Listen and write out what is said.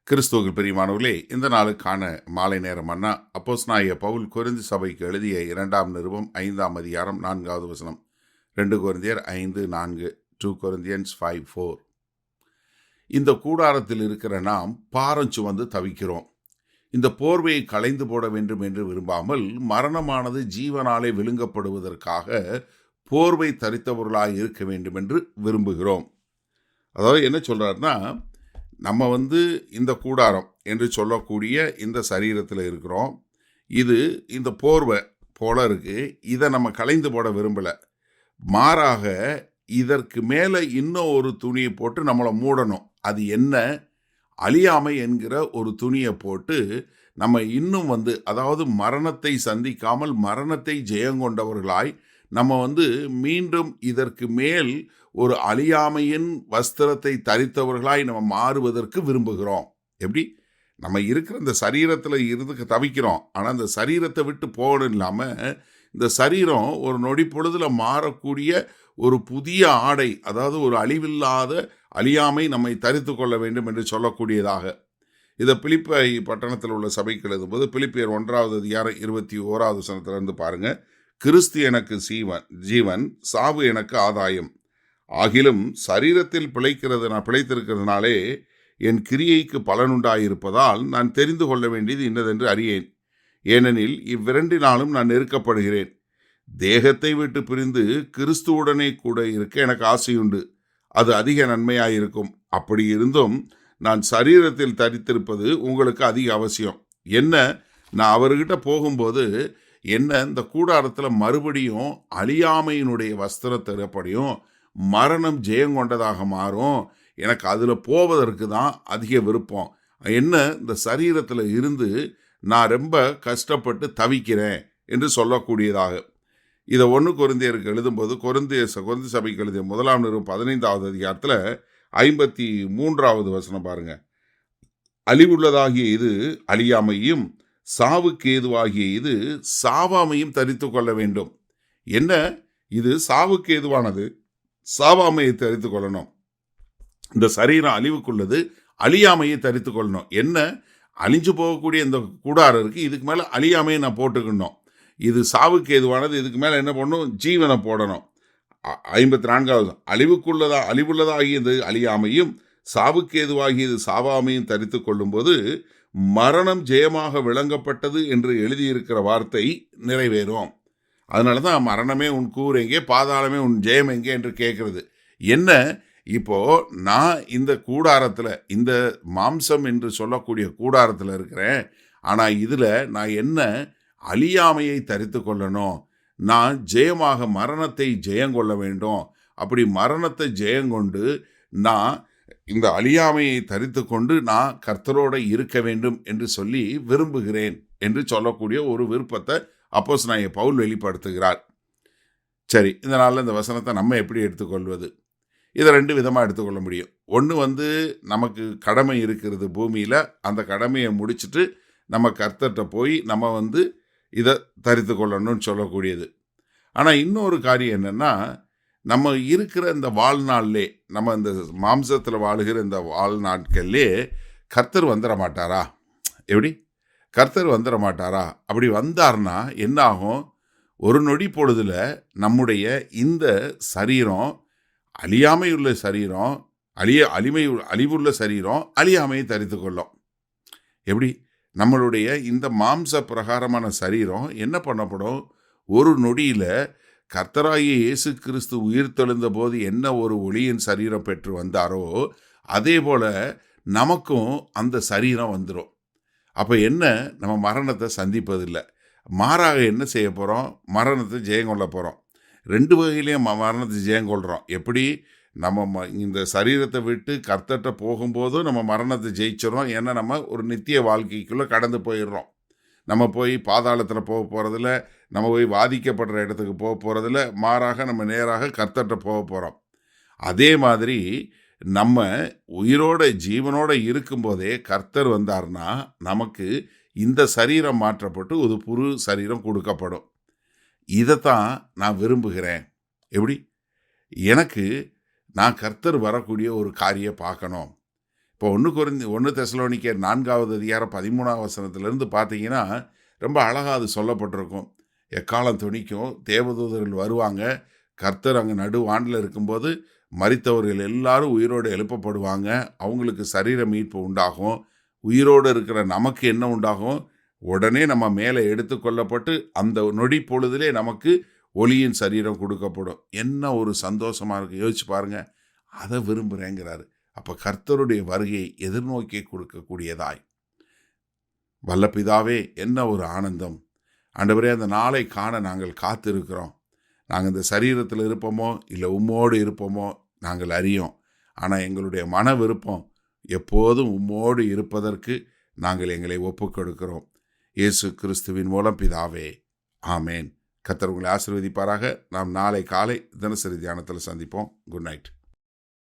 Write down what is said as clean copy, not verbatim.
கிறிஸ்துவுக்குள் பிரியமானவர்களே, இந்த நாளுக்கான மாலை நேர மன்னா அப்போஸ்தலனாகிய பவுல் கொரிந்து சபைக்கு எழுதிய 2ஆம் நிருபம் 5ஆம் அதிகாரம் 4வது வசனம். 2 கொரிந்தியர் 5:4, 2 Corinthians 5:4. இந்த கூடாரத்தில் இருக்கிற நாம் பாரம் சுமந்து தவிக்கிறோம். இந்த போர்வையை களைந்து போட வேண்டும் என்று விரும்பாமல், மரணமானது ஜீவனாலே விழுங்கப்படுவதற்காக போர்வை தரித்தவர்களாய் இருக்க வேண்டும் என்று விரும்புகிறோம். அதாவது என்ன சொல்றாருன்னா, நம்ம இந்த கூடாரம் என்று சொல்லக்கூடிய இந்த சரீரத்தில் இருக்கிறோம். இது இந்த போர்வை போல இருக்கு. இதை நம்ம களைந்து போட விரும்பலை. மாறாக இதற்கு மேலே இன்னும் ஒரு துணியை போட்டு நம்மளை மூடணும். அது என்ன? அழியாமை என்கிற ஒரு துணியை போட்டு நம்ம இன்னும் அதாவது மரணத்தை சந்திக்காமல் மரணத்தை ஜெயங்கொண்டவர்களாய் நம்ம மீண்டும் இதற்கு மேல் ஒரு அழியாமையின் வஸ்திரத்தை தரித்தவர்களாய் நம்ம மாறுவதற்கு விரும்புகிறோம். எப்படி? நம்ம இருக்கிற இந்த சரீரத்தில் இருந்து தவிக்கிறோம். ஆனால் இந்த சரீரத்தை விட்டு போகணும் இல்லாமல், இந்த சரீரம் ஒரு நொடி பொழுதுல மாறக்கூடிய ஒரு புதிய ஆடை, அதாவது ஒரு அழிவில்லாத அழியாமை நம்மை தரித்து கொள்ள வேண்டும் என்று சொல்லக்கூடியதாக. இதை பிலிப்பை பட்டணத்தில் உள்ள சபைக்கு எழுதும்போது பிலிப்பியர் 1ஆவது அதிகாரம் 21வது வசனத்திலிருந்து பாருங்க. கிறிஸ்து எனக்கு ஜீவன், சாவு எனக்கு ஆதாயம். ஆகிலும் சரீரத்தில் பிழைத்திருக்கிறதுனாலே என் கிரியைக்கு பலனுண்டாயிருப்பதால் நான் தெரிந்து கொள்ள வேண்டியது இன்னதென்று அறியேன். ஏனெனில் இவ்விரண்டினாலும் நான் நெருக்கப்படுகிறேன். தேகத்தை விட்டு பிரிந்து கிறிஸ்துவுடனே கூட இருக்க எனக்கு ஆசையுண்டு. அது அதிக நன்மையாயிருக்கும். அப்படி இருந்தும் நான் சரீரத்தில் தரித்திருப்பது உங்களுக்கு அதிக அவசியம். என்ன? நான் அவர்கிட்ட போகும்போது இந்த கூடாரத்தில் மறுபடியும் அழியாமையினுடைய வஸ்திரத்திறப்படியும் மரணம் ஜெயங்கொண்டதாக மாறும். எனக்கு அதில் போவதற்கு தான் அதிக விருப்பம். இந்த சரீரத்தில் இருந்து நான் ரொம்ப கஷ்டப்பட்டு தவிக்கிறேன் என்று சொல்லக்கூடியதாக. இதை 1 கொரிந்தியருக்கு எழுதும்போது கொரிந்து சபைக்கு எழுதிய 1ஆம் நிருபம் 15வது அதிகாரத்தில் 53வது வசனம் பாருங்க. அழிவுள்ளதாகிய இது அழியாமையும், சாவுக்கு ஏதுவாகிய இது சாவாமையும் தரித்து கொள்ள வேண்டும். என்ன? இது சாவுக்கு ஏதுவானது, சாவாமையை தரித்து கொள்ளணும். இந்த சரீரம் அழிவுக்குள்ளது, அழியாமையை தரித்து கொள்ளணும். என்ன? அழிஞ்சு போகக்கூடிய இந்த கூடாரம் இருக்கு, இதுக்கு மேலே அழியாமையை நான் போட்டுக்கணும். இது சாவுக்கு ஏதுவானது, இதுக்கு மேலே என்ன பண்ணணும்? ஜீவனை போடணும். 54வது அழிவுள்ளதாகியது அழியாமையும், சாவுக்கு ஏதுவாகியது சாவாமையும் தரித்து கொள்ளும்போது மரணம் ஜெயமாக விளங்கப்பட்டது என்று எழுதியிருக்கிற வார்த்தை நிறைவேறும். அதனால தான் மரணமே உன் கூர் எங்கே, பாதாளமே உன் ஜெயம் எங்கே என்று கேட்கறது. என்ன? இப்போ நான் இந்த கூடாரத்தில், இந்த மாம்சம் என்று சொல்லக்கூடிய கூடாரத்தில் இருக்கிறேன். ஆனால் இதில் நான் என்ன? அழியாமையை தரித்து கொள்ளணும். நான் ஜெயமாக மரணத்தை ஜெயங்கொள்ள வேண்டும். அப்படி மரணத்தை ஜெயங்கொண்டு நான் இந்த அழியாமையை தரித்து கொண்டு நான் கர்த்தரோடு இருக்க வேண்டும் என்று சொல்லி விரும்புகிறேன் என்று சொல்லக்கூடிய ஒரு விருப்பத்தை அப்போஸ்தலனாகிய பவுல் வெளிப்படுத்துகிறார். சரி, இந்த நாளில் இந்த வசனத்தை நம்ம எப்படி எடுத்துக்கொள்வது? இதை 2 விதமாக எடுத்துக்கொள்ள முடியும். ஒன்று நமக்கு கடமை இருக்கிறது பூமியில், அந்த கடமையை முடிச்சுட்டு நம்ம கர்த்தர்கிட்ட போய் நம்ம இதை தரித்து கொள்ளணும்னு சொல்லக்கூடியது. ஆனால் இன்னொரு காரியம் என்னென்னா, நம்ம இருக்கிற இந்த வாழ்நாள்லே, நம்ம இந்த மாம்சத்தில் வாழுகிற இந்த வாழ்நாட்கள்லே கர்த்தர் வந்துட மாட்டாரா? எப்படி? கர்த்தர் வந்துட மாட்டாரா? அப்படி வந்தார்னா என்ன ஆகும்? ஒரு நொடி பொழுதுல நம்முடைய இந்த சரீரம், அழியாமையுள்ள சரீரம், அழிவுள்ள சரீரம் அழியாமையை தரித்து கொள்ளும். எப்படி? நம்மளுடைய இந்த மாம்ச பிரகாரமான சரீரம் என்ன பண்ணப்படும்? ஒரு நொடியில் கர்த்தராகிய இயேசு கிறிஸ்து உயிர்த்தெழுந்த போது என்ன ஒரு ஒளியின் சரீரம் பெற்று வந்தாரோ அதே போல் நமக்கும் அந்த சரீரம் வந்துடும். அப்போ என்ன? நம்ம மரணத்தை சந்திப்பதில்லை. மாறாக என்ன செய்ய போகிறோம்? மரணத்தை ஜெயங்கொள்ள போகிறோம். 2 வகையிலையும் மரணத்தை ஜெயங்கொள்கிறோம். எப்படி? நம்ம இந்த சரீரத்தை விட்டு கர்த்தர்கிட்ட போகும்போதும் நம்ம மரணத்தை ஜெயிச்சிடறோம். ஏன்னா நம்ம ஒரு நித்திய வாழ்க்கைக்குள்ளே கடந்து போயிடுறோம். நம்ம போய் பாதாளத்தில் போக போகிறதில்ல, நம்ம போய் வாதிக்கப்படுற இடத்துக்கு போக போகிறதில்ல. மாறாக நம்ம நேராக கர்த்தர்கிட்ட போக போகிறோம். அதே மாதிரி நம்ம உயிரோட ஜீவனோட இருக்கும்போதே கர்த்தர் வந்தார்னா நமக்கு இந்த சரீரம் மாற்றப்பட்டு ஒரு புது சரீரம் கொடுக்கப்படும். இதைத்தான் நான் விரும்புகிறேன். எப்படி? எனக்கு நான் கர்த்தர் வரக்கூடிய ஒரு காரியம் பார்க்கணும். இப்போ 1 தெசலோனிக்கேயர் 4வது அதிகாரம் 13வது வசனத்திலிருந்து பார்த்தீங்கன்னா ரொம்ப அழகாக அது சொல்லப்பட்டிருக்கும். எக்காலம் துணிக்கும், தேவதூதர்கள் வருவாங்க, கர்த்தர் அங்கே நடுவாண்டில் இருக்கும்போது மரித்தவர்கள் எல்லாரும் உயிரோடு எழுப்பப்படுவாங்க, அவங்களுக்கு சரீர மீட்பு உண்டாகும். உயிரோடு இருக்கிற நமக்கு என்ன உண்டாகும்? உடனே நம்ம மேலே எடுத்துக்கொள்ளப்பட்டு அந்த நொடி பொழுதிலே நமக்கு ஒளியின் சரீரம் கொடுக்கப்படும். என்ன ஒரு சந்தோஷமா இருக்கு, யோசிச்சு பாருங்க. அதை விரும்புகிறேங்கிறாரு. அப்போ கர்த்தருடைய வருகையை எதிர்நோக்கி கொடுக்கக்கூடியதாய், வல்ல பிதாவே, என்ன ஒரு ஆனந்தம் ஆண்டவரே! அந்த நாளை காண நாங்கள் காத்திருக்கிறோம். நாங்கள் இந்த சரீரத்தில் இருப்போமோ இல்லை உம்மோடு இருப்போமோ நாங்கள் அறியோம். ஆனால் எங்களுடைய மன விருப்பம் எப்போதும் உம்மோடு இருப்பதற்கு நாங்கள் எங்களை ஒப்புக்கொடுக்கிறோம். இயேசு கிறிஸ்துவின் மூலம் பிதாவே, ஆமேன். கர்த்தர் உங்களை ஆசீர்வதிப்பாராக. நாம் நாளை காலை தினசரி தியானத்தில் சந்திப்போம். Good night.